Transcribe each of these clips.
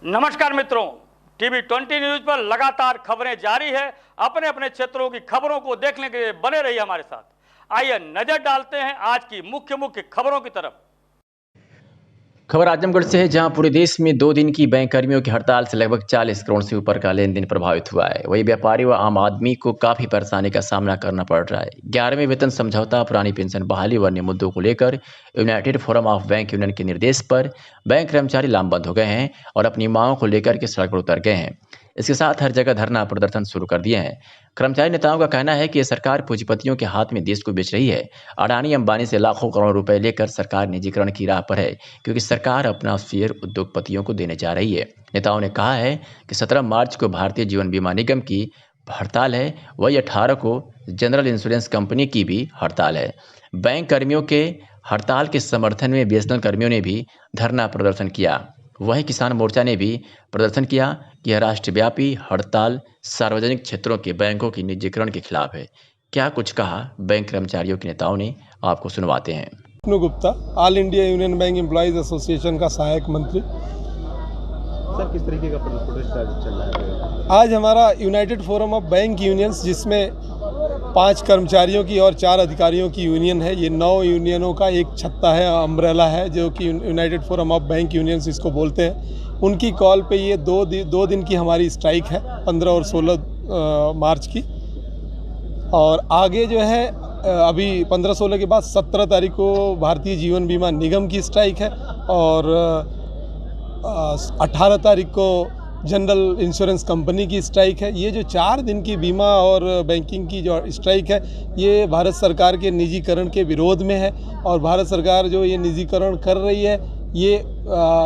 नमस्कार मित्रों, TV 20 news पर लगातार खबरें जारी है। अपने अपने क्षेत्रों की खबरों को देखने के लिए बने रहिए हमारे साथ। आइए नजर डालते हैं आज की मुख्य खबरों की तरफ। खबर आजमगढ़ से है, जहां पूरे देश में 2 दिन की बैंक कर्मियों की हड़ताल से लगभग 40 करोड़ से ऊपर का लेन देन प्रभावित हुआ है। वही व्यापारी व आम आदमी को काफी परेशानी का सामना करना पड़ रहा है। 11वें वेतन समझौता, पुरानी पेंशन बहाली व अन्य मुद्दों को लेकर United forum of bank union के निर्देश पर बैंक कर्मचारी लामबंद हो गए हैं और अपनी मांगों को लेकर के सड़क पर उतर गए हैं। इसके साथ हर जगह धरना प्रदर्शन शुरू कर दिए हैं। कर्मचारी नेताओं का कहना है कि ये सरकार पूंजीपतियों के हाथ में देश को बेच रही है। अडानी अंबानी से लाखों करोड़ रुपए लेकर सरकार निजीकरण की राह पर है, क्योंकि सरकार अपना शेयर उद्योगपतियों को देने जा रही है। नेताओं ने कहा है कि 17 मार्च को भारतीय जीवन बीमा निगम की हड़ताल है, वही 18 को जनरल इंश्योरेंस कंपनी की भी हड़ताल है। बैंक कर्मियों के हड़ताल के समर्थन में बीएसएनएल कर्मियों ने भी धरना प्रदर्शन किया। वहीं किसान मोर्चा ने भी प्रदर्शन किया कि यह राष्ट्रव्यापी हड़ताल सार्वजनिक क्षेत्रों के बैंकों की निजीकरण के खिलाफ है। क्या कुछ कहा बैंक कर्मचारियों के नेताओं ने, आपको सुनवाते हैं। Vishnu Gupta, all India union bank employees association का सहायक मंत्री। सर, किस तरीके का प्रोटेस्ट चल रहा है? आज हमारा United forum of bank unions, जिसमें 5 कर्मचारियों की और 4 अधिकारियों की यूनियन है, ये 9 यूनियनों का एक छत्ता है, अम्ब्रेला है, जो कि United forum of bank unions इसको बोलते हैं। उनकी कॉल पे ये 2 दिन की हमारी स्ट्राइक है, 15 और 16 मार्च की। और आगे जो है अभी 15-16 के बाद 17 तारीख को भारतीय जीवन बीमा निगम की स्ट्राइक है और 18 तारीख को जनरल इंश्योरेंस कंपनी की स्ट्राइक है। ये जो 4 दिन की बीमा और बैंकिंग की जो स्ट्राइक है, ये भारत सरकार के निजीकरण के विरोध में है। और भारत सरकार जो ये निजीकरण कर रही है, ये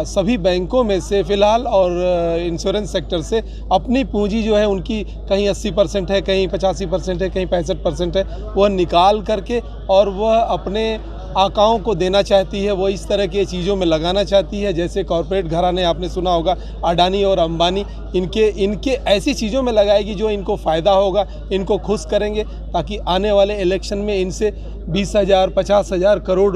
सभी बैंकों में से फ़िलहाल और इंश्योरेंस सेक्टर से अपनी पूंजी जो है उनकी कहीं 80% है, कहीं 85% है, कहीं 65% है, वह निकाल करके और वह अपने आकाओं को देना चाहती है। वो इस तरह के चीज़ों में लगाना चाहती है, जैसे कॉरपोरेट घराने, आपने सुना होगा अडानी और अंबानी, इनके ऐसी चीज़ों में लगाएगी जो इनको फ़ायदा होगा, इनको खुश करेंगे, ताकि आने वाले इलेक्शन में इनसे 20,000 50,000 करोड़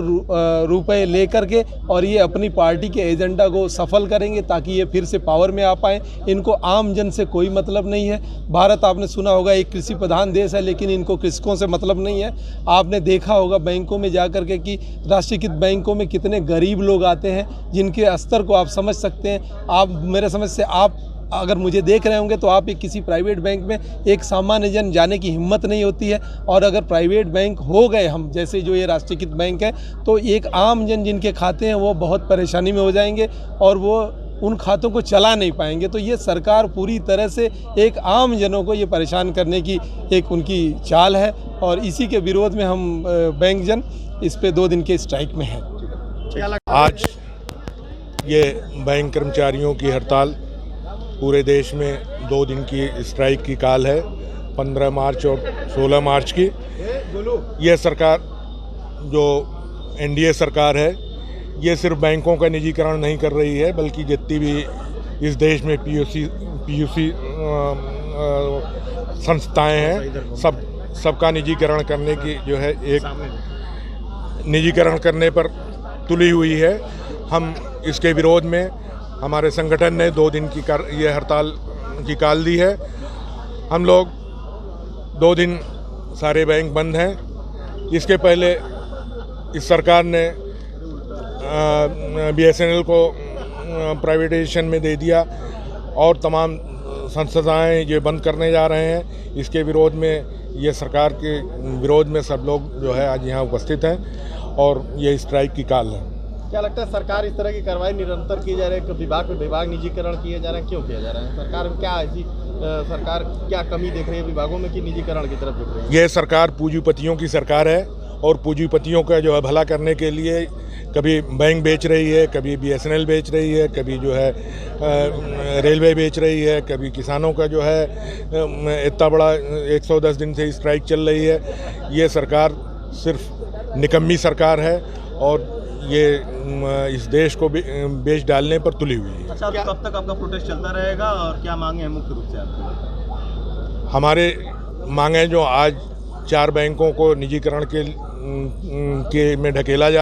रुपए लेकर के और ये अपनी पार्टी के एजेंडा को सफल करेंगे, ताकि ये फिर से पावर में आ पाएँ। इनको आम जन से कोई मतलब नहीं है। भारत, आपने सुना होगा, एक कृषि प्रधान देश है, लेकिन इनको कृषकों से मतलब नहीं है। आपने देखा होगा बैंकों में जा कर के कि राष्ट्रीयकृत बैंकों में कितने गरीब लोग आते हैं, जिनके स्तर को आप समझ सकते हैं। आप मेरे समझ से, आप अगर मुझे देख रहे होंगे तो आप एक किसी प्राइवेट बैंक में एक सामान्य जन जाने की हिम्मत नहीं होती है। और अगर प्राइवेट बैंक हो गए हम जैसे जो ये राष्ट्रीयकृत बैंक है, तो एक आम जन जिनके खाते हैं वो बहुत परेशानी में हो जाएंगे और वो उन खातों को चला नहीं पाएंगे। तो ये सरकार पूरी तरह से एक आम जनों को ये परेशान करने की एक उनकी चाल है, और इसी के विरोध में हम बैंक जन इस पे 2 दिन के स्ट्राइक में हैं। आज ये बैंक कर्मचारियों की हड़ताल पूरे देश में 2 दिन की स्ट्राइक की काल है, 15 मार्च और 16 मार्च की। यह सरकार जो एनडीए सरकार है, ये सिर्फ बैंकों का निजीकरण नहीं कर रही है, बल्कि जितनी भी इस देश में पीयूसी संस्थाएं हैं, सबका निजीकरण करने की जो है एक निजीकरण करने पर तुली हुई है। हम इसके विरोध में हमारे संगठन ने 2 दिन की ये हड़ताल की काल दी है। हम लोग 2 दिन सारे बैंक बंद हैं। इसके पहले इस सरकार ने बीएसएनएल को प्राइवेटाइजेशन में दे दिया और तमाम संस्थाएं ये बंद करने जा रहे हैं। इसके विरोध में, ये सरकार के विरोध में सब लोग जो है आज यहाँ उपस्थित हैं और ये स्ट्राइक की काल है। क्या लगता है, सरकार इस तरह की कार्रवाई निरंतर की जा रही है, विभाग निजीकरण किए जा रहे हैं, क्यों किया जा रहा है? सरकार क्या ऐसी सरकार क्या कमी देख रही है विभागों में कि निजीकरण की तरफ झुक रही है? ये सरकार पूंजीपतियों की सरकार है और पूंजीपतियों का जो है भला करने के लिए कभी बैंक बेच रही है, कभी बीएसएनएल बेच रही है, कभी जो है रेलवे बेच रही है, कभी किसानों का जो है इतना बड़ा 110 दिन से स्ट्राइक चल रही है। ये सरकार सिर्फ निकम्मी सरकार है और ये इस देश को बेच डालने पर तुली हुई है। अच्छा, कब तक आपका प्रोटेस्ट चलता रहेगा और क्या मांगे हैं मुख्य रूप से आपकी? हमारे मांगे जो आज 4 बैंकों को निजीकरण के में ढकेला जा